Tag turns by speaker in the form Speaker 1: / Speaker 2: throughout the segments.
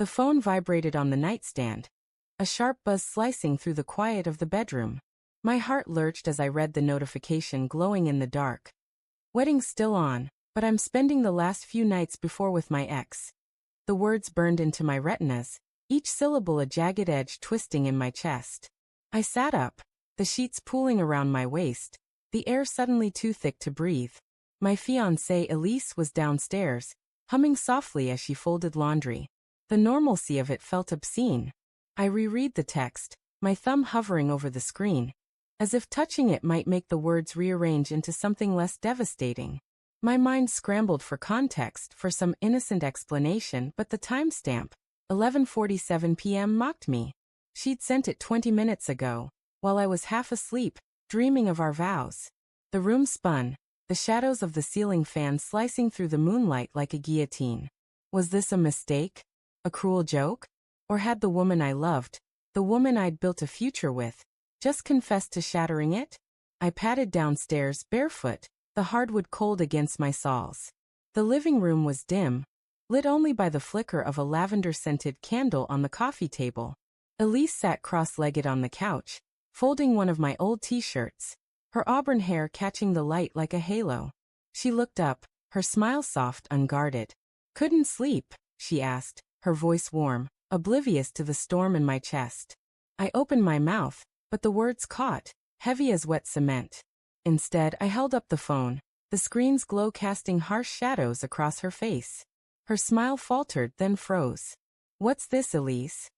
Speaker 1: The phone vibrated on the nightstand, a sharp buzz slicing through the quiet of the bedroom. My heart lurched as I read the notification glowing in the dark. Wedding still on, but I'm spending the last few nights before with my ex. The words burned into my retinas, each syllable a jagged edge twisting in my chest. I sat up, the sheets pooling around my waist, the air suddenly too thick to breathe. My fiancée Elise was downstairs, humming softly as she folded laundry. The normalcy of it felt obscene. I reread the text, my thumb hovering over the screen, as if touching it might make the words rearrange into something less devastating. My mind scrambled for context, for some innocent explanation, but the timestamp, 11:47 p.m., mocked me. She'd sent it 20 minutes ago, while I was half asleep, dreaming of our vows. The room spun, the shadows of the ceiling fan slicing through the moonlight like a guillotine. Was this a mistake? A cruel joke? Or had the woman I loved, the woman I'd built a future with, just confessed to shattering it? I padded downstairs barefoot, the hardwood cold against my soles. The living room was dim, lit only by the flicker of a lavender-scented candle on the coffee table. Elise sat cross-legged on the couch, folding one of my old t-shirts, her auburn hair catching the light like a halo. She looked up, her smile soft, unguarded. "Couldn't sleep?" she asked, her voice warm, oblivious to the storm in my chest. I opened my mouth, but the words caught, heavy as wet cement. Instead, I held up the phone, the screen's glow casting harsh shadows across her face. Her smile faltered, then froze. "What's this, Elise?"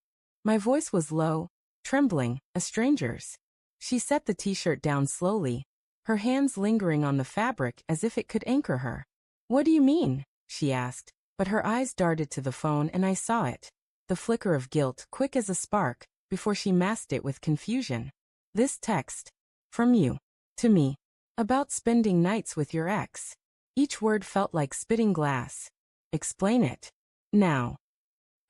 Speaker 1: My voice was low, trembling, a stranger's. She set the t-shirt down slowly, her hands lingering on the fabric as if it could anchor her. "What do you mean?" she asked, but her eyes darted to the phone and I saw it. The flicker of guilt, quick as a spark, before she masked it with confusion. "This text. From you. To me. About spending nights with your ex." Each word felt like spitting glass. "Explain it. Now."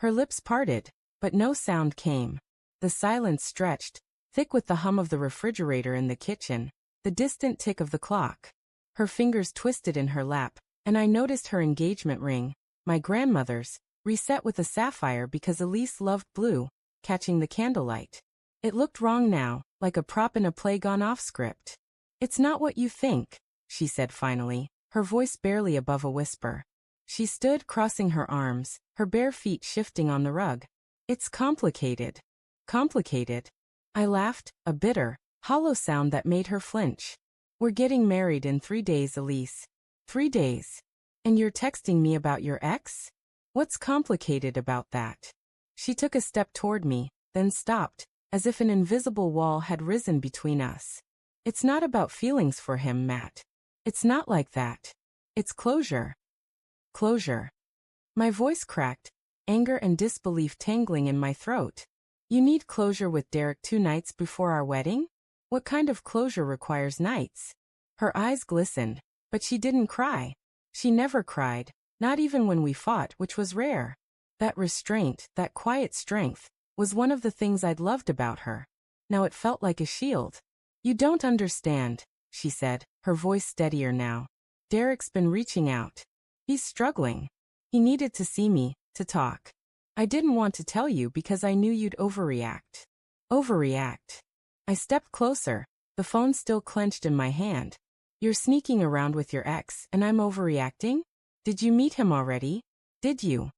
Speaker 1: Her lips parted, but no sound came. The silence stretched, thick with the hum of the refrigerator in the kitchen, the distant tick of the clock. Her fingers twisted in her lap, and I noticed her engagement ring, my grandmother's, reset with a sapphire because Elise loved blue, catching the candlelight. It looked wrong now, like a prop in a play gone off script. "It's not what you think," she said finally, her voice barely above a whisper. She stood crossing her arms, her bare feet shifting on the rug. "It's complicated." "Complicated?" I laughed, a bitter, hollow sound that made her flinch. "We're getting married in 3 days, Elise." 3 days? And you're texting me about your ex? What's complicated about that? She took a step toward me, then stopped, as if an invisible wall had risen between us. "It's not about feelings for him, Matt. It's not like that. It's closure." Closure. My voice cracked, anger and disbelief tangling in my throat. "You need closure with Derek 2 nights before our wedding? What kind of closure requires nights?" Her eyes glistened, but she didn't cry. She never cried, not even when we fought, which was rare. That restraint, that quiet strength, was one of the things I'd loved about her. Now it felt like a shield. "You don't understand," she said, her voice steadier now. "Derek's been reaching out. He's struggling. He needed to see me, to talk. I didn't want to tell you because I knew you'd overreact." Overreact. I stepped closer, the phone still clenched in my hand. "You're sneaking around with your ex, and I'm overreacting? Did you meet him already? Did you?"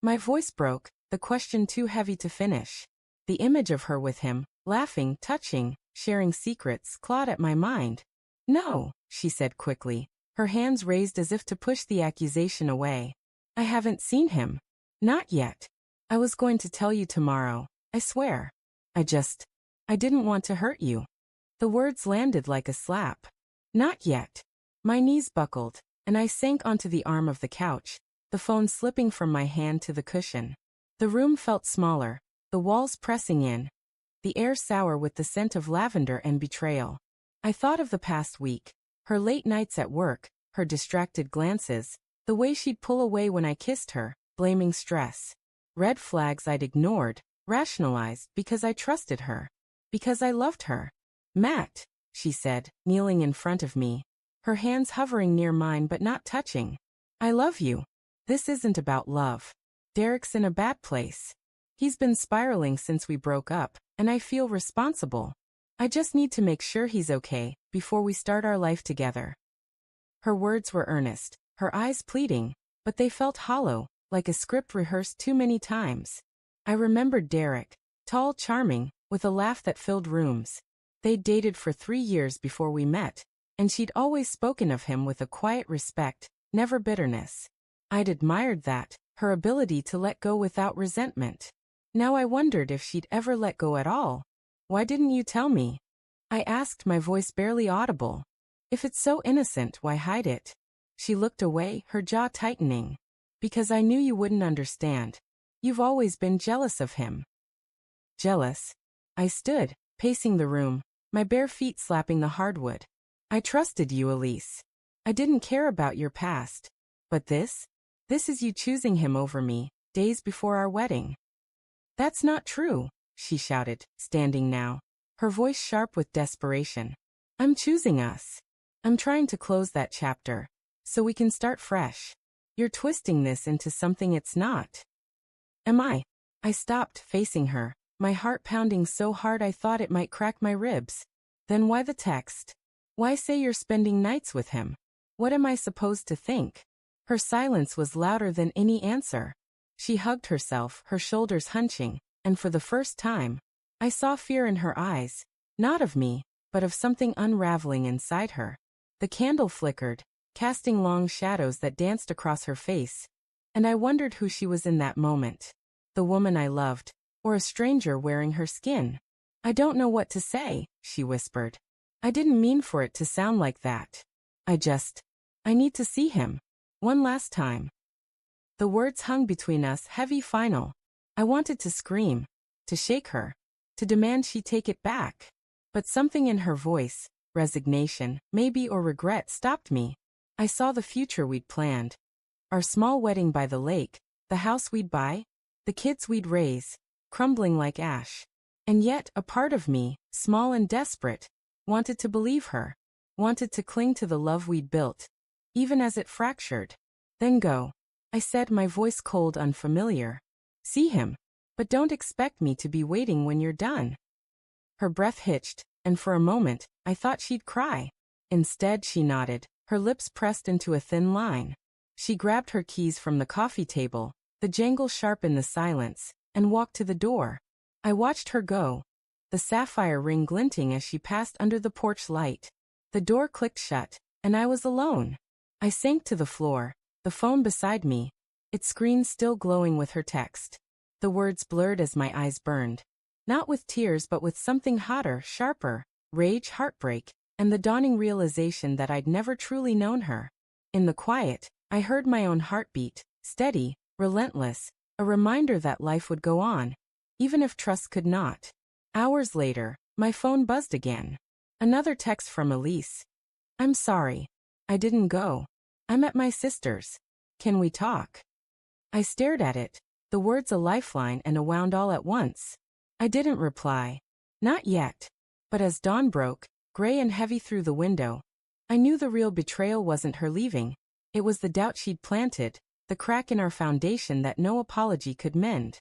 Speaker 1: My voice broke, the question too heavy to finish. The image of her with him, laughing, touching, sharing secrets, clawed at my mind. "No," she said quickly, her hands raised as if to push the accusation away. "I haven't seen him. Not yet. I was going to tell you tomorrow, I swear. I didn't want to hurt you." The words landed like a slap. "Not yet." My knees buckled, and I sank onto the arm of the couch, the phone slipping from my hand to the cushion. The room felt smaller, the walls pressing in, the air sour with the scent of lavender and betrayal. I thought of the past week, her late nights at work, her distracted glances, the way she'd pull away when I kissed her, blaming stress. Red flags I'd ignored, rationalized because I trusted her, because I loved her. "Matt," she said, kneeling in front of me, her hands hovering near mine but not touching. "I love you. This isn't about love. Derek's in a bad place. He's been spiraling since we broke up, and I feel responsible. I just need to make sure he's okay before we start our life together. Her words were earnest, her eyes pleading, but they felt hollow, like a script rehearsed too many times. I remembered Derek, tall, charming, with a laugh that filled rooms. They'd dated for 3 years before we met, and she'd always spoken of him with a quiet respect, never bitterness. I'd admired that, her ability to let go without resentment. Now I wondered if she'd ever let go at all. Why didn't you tell me? I asked, my voice barely audible. If it's so innocent, why hide it? She looked away, her jaw tightening. Because I knew you wouldn't understand. You've always been jealous of him. Jealous? I stood, pacing the room, my bare feet slapping the hardwood. I trusted you, Elise. I didn't care about your past. But this? This is you choosing him over me, days before our wedding. That's not true, she shouted, standing now, her voice sharp with desperation. I'm choosing us. I'm trying to close that chapter, so we can start fresh. You're twisting this into something it's not. Am I? I stopped, facing her, my heart pounding so hard I thought it might crack my ribs. Then why the text? Why say you're spending nights with him? What am I supposed to think? Her silence was louder than any answer. She hugged herself, her shoulders hunching, and for the first time, I saw fear in her eyes, not of me, but of something unraveling inside her. The candle flickered, casting long shadows that danced across her face, and I wondered who she was in that moment. The woman I loved, or a stranger wearing her skin. I don't know what to say, she whispered. I didn't mean for it to sound like that. I need to see him. One last time. The words hung between us, heavy, final. I wanted to scream, to shake her, to demand she take it back. But something in her voice, resignation, maybe, or regret, stopped me. I saw the future we'd planned. Our small wedding by the lake, the house we'd buy, the kids we'd raise, crumbling like ash. And yet, a part of me, small and desperate, wanted to believe her, wanted to cling to the love we'd built, even as it fractured. Then go, I said, my voice cold, unfamiliar. See him, but don't expect me to be waiting when you're done. Her breath hitched, and for a moment, I thought she'd cry. Instead, she nodded, her lips pressed into a thin line. She grabbed her keys from the coffee table, the jangle sharp in the silence, and walked to the door. I watched her go, the sapphire ring glinting as she passed under the porch light. The door clicked shut, and I was alone. I sank to the floor, the phone beside me, its screen still glowing with her text. The words blurred as my eyes burned. Not with tears, but with something hotter, sharper, rage, heartbreak, and the dawning realization that I'd never truly known her. In the quiet, I heard my own heartbeat, steady, relentless, a reminder that life would go on, even if trust could not. Hours later, my phone buzzed again. Another text from Elise. I'm sorry. I didn't go. I'm at my sister's. Can we talk? I stared at it, the words a lifeline and a wound all at once. I didn't reply. Not yet. But as dawn broke, gray and heavy through the window, I knew the real betrayal wasn't her leaving. It was the doubt she'd planted, the crack in our foundation that no apology could mend.